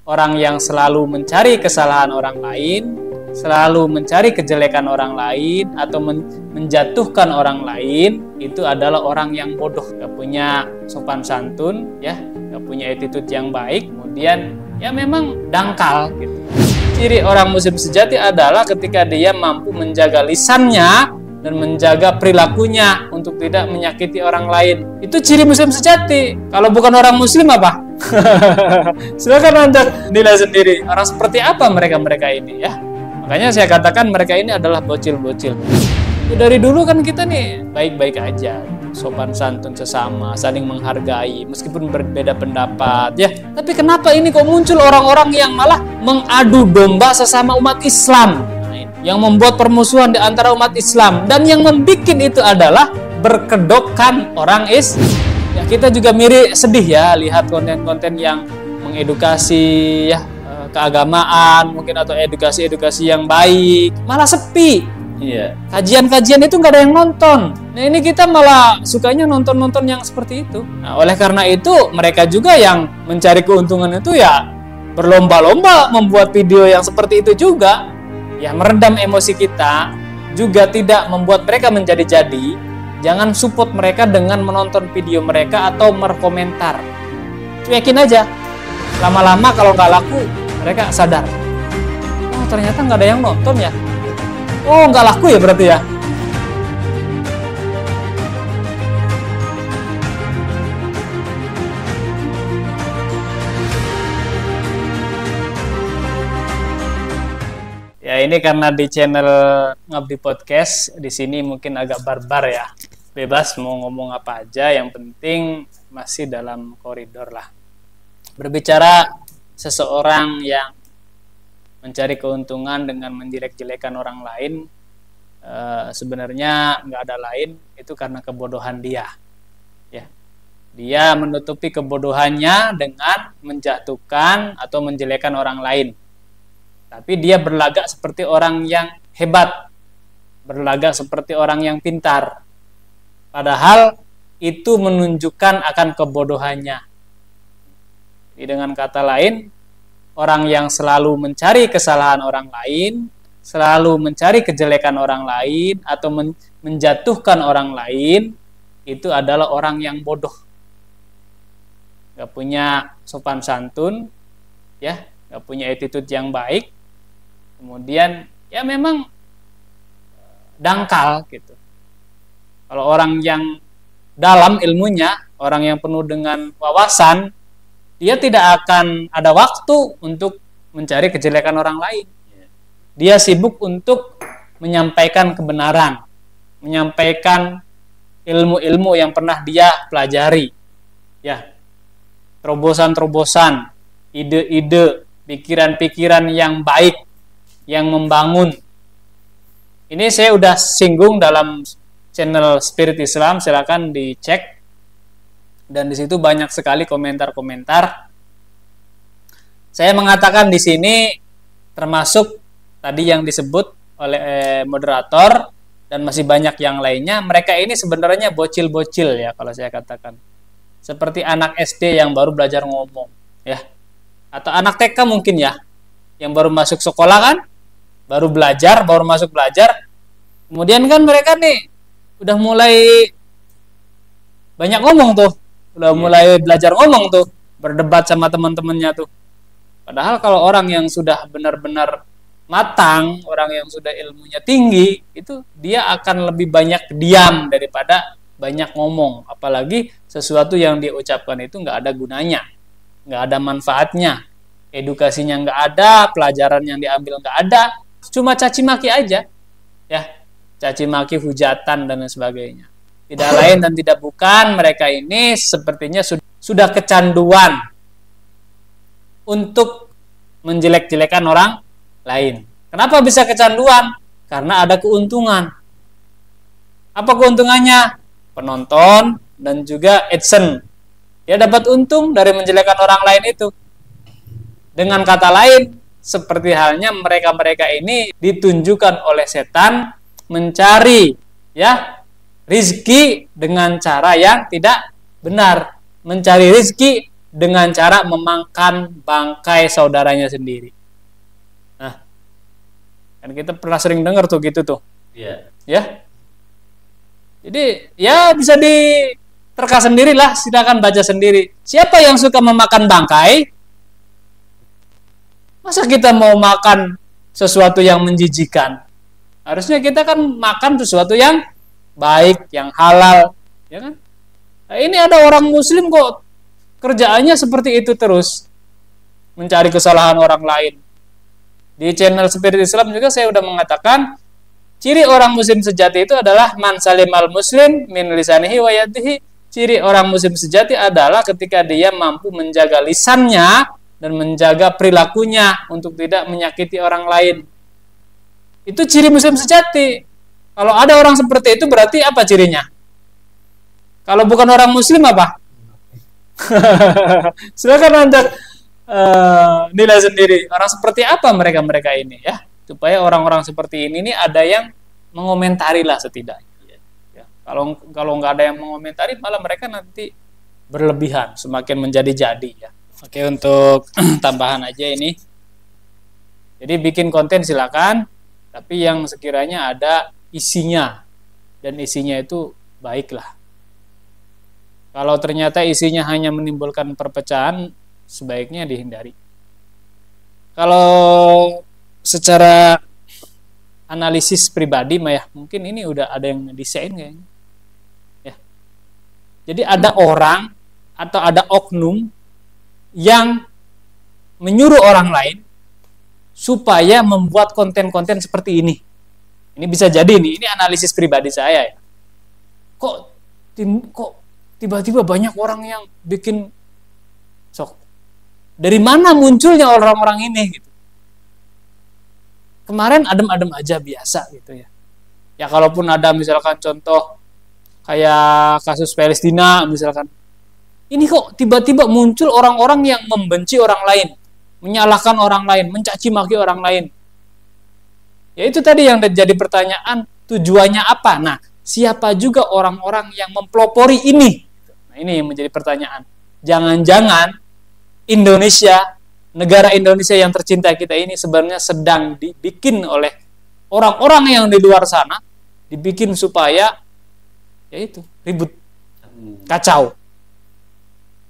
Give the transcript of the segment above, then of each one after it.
orang yang selalu mencari kesalahan orang lain, selalu mencari kejelekan orang lain, atau menjatuhkan orang lain, itu adalah orang yang bodoh, gak punya sopan santun, ya, gak punya attitude yang baik, kemudian ya memang dangkal gitu. Ciri orang muslim sejati adalah ketika dia mampu menjaga lisannya dan menjaga perilakunya untuk tidak menyakiti orang lain. Itu ciri muslim sejati. Kalau bukan orang muslim apa? Silakan Anda nilai sendiri. Orang seperti apa mereka ini ya? Makanya saya katakan mereka ini adalah bocil-bocil. Dari dulu kan kita nih baik-baik aja, sopan santun sesama, saling menghargai meskipun berbeda pendapat ya. Tapi kenapa ini kok muncul orang-orang yang malah mengadu domba sesama umat Islam, yang membuat permusuhan di antara umat Islam, dan yang membuat itu adalah berkedokkan orang Islam. Ya, kita juga sedih ya lihat konten-konten yang mengedukasi ya keagamaan mungkin, atau edukasi yang baik malah sepi. Iya. Kajian-kajian itu nggak ada yang nonton. Nah ini kita malah sukanya nonton-nonton yang seperti itu. Nah oleh karena itu mereka juga yang mencari keuntungan itu ya berlomba-lomba membuat video yang seperti itu juga. Ya meredam emosi kita, juga tidak membuat mereka menjadi-jadi. Jangan support mereka dengan menonton video mereka atau berkomentar. Cuekin aja. Lama-lama kalau nggak laku, mereka sadar. Oh ternyata nggak ada yang nonton ya. Oh nggak laku ya berarti ya. Ya ini karena di channel Ngabdi Podcast di sini mungkin agak barbar ya. Bebas mau ngomong apa aja, yang penting masih dalam koridor lah. Berbicara seseorang yang mencari keuntungan dengan menjelek-jelekan orang lain, sebenarnya nggak ada lain, itu karena kebodohan dia. Ya, dia menutupi kebodohannya dengan menjatuhkan atau menjelekan orang lain. Tapi dia berlagak seperti orang yang hebat, berlagak seperti orang yang pintar. Padahal itu menunjukkan akan kebodohannya. Jadi dengan kata lain, orang yang selalu mencari kesalahan orang lain, selalu mencari kejelekan orang lain, atau menjatuhkan orang lain, itu adalah orang yang bodoh. Gak punya sopan santun, ya, gak punya attitude yang baik, kemudian ya memang dangkal gitu. Kalau orang yang dalam ilmunya, orang yang penuh dengan wawasan, dia tidak akan ada waktu untuk mencari kejelekan orang lain. Dia sibuk untuk menyampaikan kebenaran, menyampaikan ilmu-ilmu yang pernah dia pelajari. Ya, terobosan-terobosan, ide-ide, pikiran-pikiran yang baik, yang membangun. Ini saya udah singgung dalam channel Spirit Islam, silakan dicek. Dan di situ banyak sekali komentar-komentar. Saya mengatakan di sini termasuk tadi yang disebut oleh moderator dan masih banyak yang lainnya, mereka ini sebenarnya bocil-bocil ya kalau saya katakan. Seperti anak SD yang baru belajar ngomong ya. Atau anak TK mungkin ya, yang baru masuk sekolah kan, baru masuk belajar. Kemudian kan mereka nih udah mulai banyak ngomong tuh. Udah mulai belajar ngomong tuh, berdebat sama teman-temannya tuh. Padahal kalau orang yang sudah benar-benar matang, orang yang sudah ilmunya tinggi, itu dia akan lebih banyak diam daripada banyak ngomong. Apalagi sesuatu yang dia ucapkan itu nggak ada gunanya, nggak ada manfaatnya, edukasinya nggak ada, pelajaran yang diambil nggak ada, cuma caci maki aja, ya, caci maki, hujatan dan lain sebagainya. Tidak lain dan tidak bukan, mereka ini sepertinya sudah kecanduan untuk menjelek-jelekan orang lain. Kenapa bisa kecanduan? Karena ada keuntungan. Apa keuntungannya? Penonton dan juga AdSense. Dia dapat untung dari menjelekkan orang lain itu. Dengan kata lain, seperti halnya mereka-mereka ini ditunjukkan oleh setan mencari ya rizki dengan cara yang tidak benar, mencari rizki dengan cara memakan bangkai saudaranya sendiri. Nah, kan kita pernah sering dengar tuh gitu tuh. Iya. Ya. Jadi ya bisa diterka sendirilah, silakan baca sendiri. Siapa yang suka memakan bangkai? Masa kita mau makan sesuatu yang menjijikan? Harusnya kita kan makan sesuatu yang baik, yang halal, ya kan? Nah, ini ada orang muslim kok kerjaannya seperti itu terus, mencari kesalahan orang lain. Di channel Spirit Islam juga saya udah mengatakan, ciri orang muslim sejati itu adalah man salimal muslim min lisanihi wa yadihi. Ciri orang muslim sejati adalah ketika dia mampu menjaga lisannya dan menjaga perilakunya untuk tidak menyakiti orang lain. Itu ciri muslim sejati. Kalau ada orang seperti itu berarti apa cirinya? Kalau bukan orang muslim apa? Silakan Anda nilai sendiri. Orang seperti apa mereka ini ya? Supaya orang-orang seperti ini ada yang mengomentari lah setidaknya. Ya. Kalau nggak ada yang mengomentari, malah mereka nanti berlebihan, semakin menjadi-jadi ya. Oke, untuk tambahan aja ini. Jadi bikin konten silakan, tapi yang sekiranya ada isinya, dan isinya itu baiklah. Kalau ternyata isinya hanya menimbulkan perpecahan, sebaiknya dihindari. Kalau secara analisis pribadi mah ya, mungkin ini udah ada yang desain kayaknya. Ya. Jadi ada orang atau ada oknum yang menyuruh orang lain supaya membuat konten-konten seperti ini. Ini bisa jadi nih, ini analisis pribadi saya ya. Kok tiba-tiba banyak orang yang bikin sok. Dari mana munculnya orang-orang ini gitu. Kemarin adem-adem aja biasa gitu ya. Ya kalaupun ada misalkan contoh kayak kasus Palestina misalkan. Ini kok tiba-tiba muncul orang-orang yang membenci orang lain, menyalahkan orang lain, mencaci maki orang lain. Ya itu tadi yang jadi pertanyaan, tujuannya apa? Nah, siapa juga orang-orang yang mempelopori ini? Nah, ini yang menjadi pertanyaan. Jangan-jangan Indonesia, negara Indonesia yang tercinta kita ini sebenarnya sedang dibikin oleh orang-orang yang di luar sana, dibikin supaya ya itu ribut, kacau.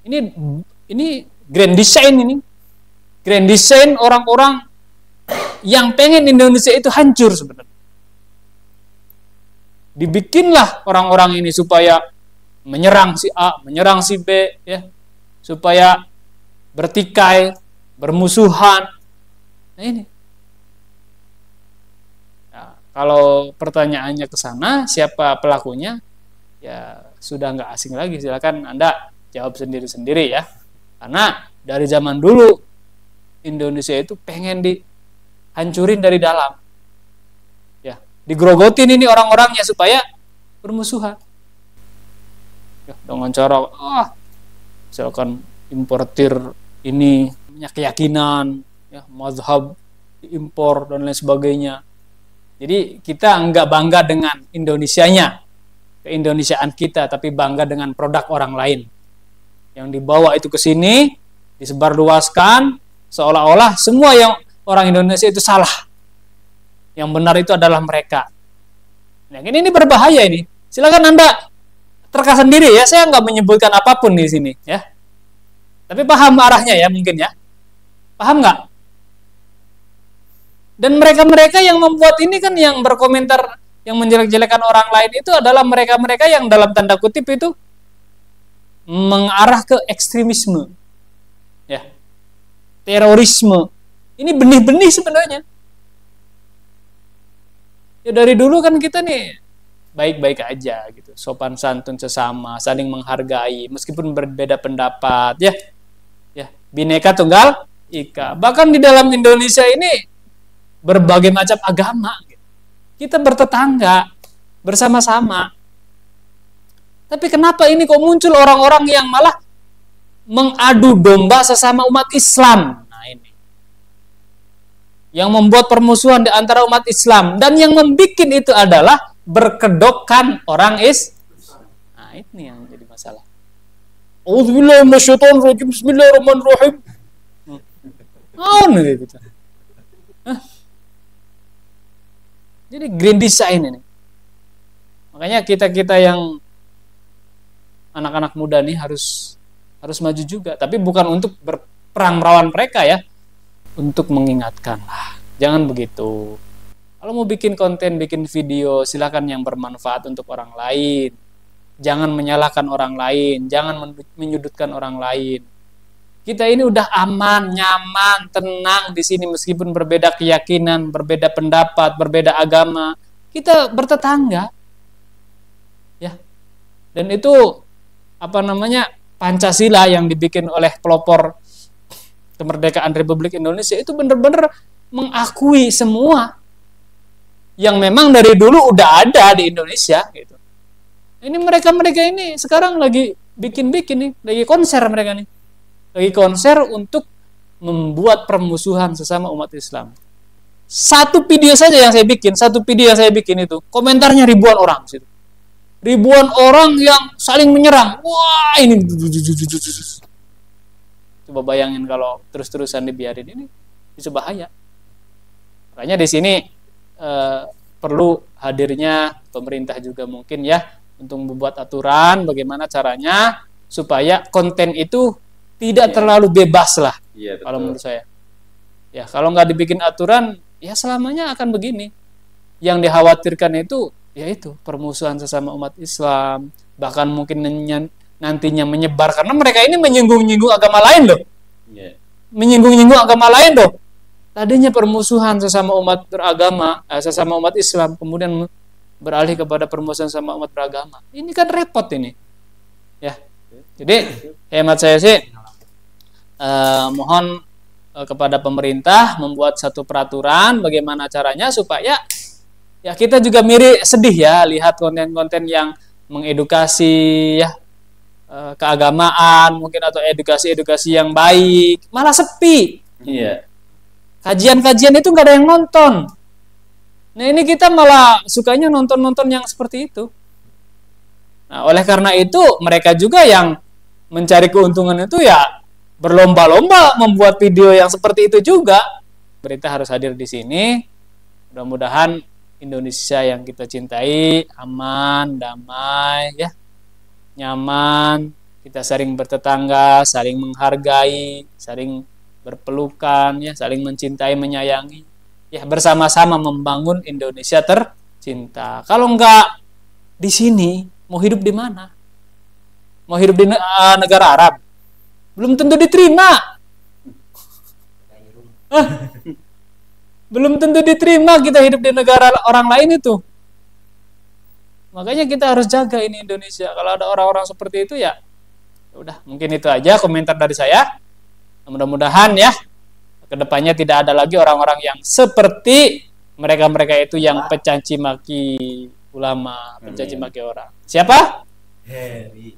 Ini grand design ini. Grand design orang-orang yang pengen Indonesia itu hancur sebenarnya. Dibikinlah orang-orang ini supaya menyerang si A, menyerang si B, ya, supaya bertikai, bermusuhan. Nah ini. Nah, kalau pertanyaannya ke sana, siapa pelakunya? Ya sudah nggak asing lagi. Silakan Anda jawab sendiri-sendiri ya. Karena dari zaman dulu Indonesia itu pengen dihancurin dari dalam. Ya, digrogotin ini orang-orangnya supaya bermusuhan. Ya, dengan cara misalkan importir ini punya keyakinan, ya, mazhab impor dan lain sebagainya. Jadi kita enggak bangga dengan Indonesianya, keindonesiaan kita, tapi bangga dengan produk orang lain. Yang dibawa itu ke sini, disebarluaskan, seolah-olah semua yang orang Indonesia itu salah. Yang benar itu adalah mereka. Nah, ini berbahaya ini. Silakan Anda terka sendiri ya. Saya nggak menyebutkan apapun di sini ya. Tapi paham arahnya ya mungkin ya. Paham nggak? Dan mereka-mereka yang membuat ini kan yang berkomentar, yang menjelek-jelekan orang lain itu adalah mereka-mereka yang dalam tanda kutip itu mengarah ke ekstremisme, ya, terorisme. Ini benih-benih sebenarnya. Ya dari dulu kan kita nih baik-baik aja gitu, sopan santun sesama, saling menghargai meskipun berbeda pendapat, ya, ya, Bhinneka Tunggal Ika. Bahkan di dalam Indonesia ini berbagai macam agama, kita bertetangga bersama-sama. Tapi kenapa ini kok muncul orang-orang yang malah mengadu domba sesama umat Islam? Nah ini. Yang membuat permusuhan di antara umat Islam. Dan yang membuat itu adalah berkedokkan orang Islam. Nah ini yang jadi masalah. Auzubillahi minasyaitonirrajim. Bismillahirrahmanirrahim. Oh, gitu. Hah? Jadi green design ini. Makanya kita yang anak-anak muda nih harus maju juga, tapi bukan untuk berperang melawan mereka ya, untuk mengingatkan lah. Jangan begitu. Kalau mau bikin konten, bikin video, silakan yang bermanfaat untuk orang lain. Jangan menyalahkan orang lain, jangan menyudutkan orang lain. Kita ini udah aman, nyaman, tenang di sini meskipun berbeda keyakinan, berbeda pendapat, berbeda agama. Kita bertetangga. Ya. Dan itu Pancasila yang dibikin oleh pelopor kemerdekaan Republik Indonesia itu benar-benar mengakui semua yang memang dari dulu udah ada di Indonesia gitu. Ini mereka ini sekarang lagi bikin nih, lagi konser mereka nih. Lagi konser untuk membuat permusuhan sesama umat Islam. Satu video yang saya bikin itu, komentarnya ribuan orang situ. Ribuan orang yang saling menyerang. Wah, ini coba bayangin kalau terus-terusan dibiarin, ini bisa bahaya. Makanya di sini perlu hadirnya pemerintah juga mungkin ya untuk membuat aturan bagaimana caranya supaya konten itu tidak terlalu bebas lah. Kalau menurut saya. Ya, kalau nggak dibikin aturan, ya selamanya akan begini. Yang dikhawatirkan itu yaitu permusuhan sesama umat Islam, bahkan mungkin nantinya menyebar karena mereka ini menyinggung-nyinggung agama lain loh. Menyinggung-nyinggung agama lain loh. Tadinya permusuhan sesama umat beragama, sesama umat Islam, kemudian beralih kepada permusuhan sama umat beragama. Ini kan repot ini. Ya. Jadi hemat saya sih mohon kepada pemerintah membuat satu peraturan bagaimana caranya supaya ya kita juga sedih ya lihat konten-konten yang mengedukasi ya keagamaan mungkin atau edukasi yang baik malah sepi. Iya. Kajian-kajian itu nggak ada yang nonton. Nah ini kita malah sukanya nonton-nonton yang seperti itu. Nah oleh karena itu mereka juga yang mencari keuntungan itu ya berlomba-lomba membuat video yang seperti itu juga. Pemerintah harus hadir di sini. Mudah-mudahan Indonesia yang kita cintai aman, damai, ya, nyaman. Kita saling bertetangga, saling menghargai, saling berpelukan, ya, saling mencintai, menyayangi. Ya, bersama-sama membangun Indonesia tercinta. Kalau enggak di sini, mau hidup di mana? Mau hidup di negara Arab? Belum tentu diterima. Belum tentu diterima kita hidup di negara orang lain itu. Makanya kita harus jaga ini Indonesia. Kalau ada orang-orang seperti itu ya udah, mungkin itu aja komentar dari saya. Mudah-mudahan ya kedepannya tidak ada lagi orang-orang yang seperti mereka itu yang pencaci maki ulama, pencaci maki orang. Siapa? Heri.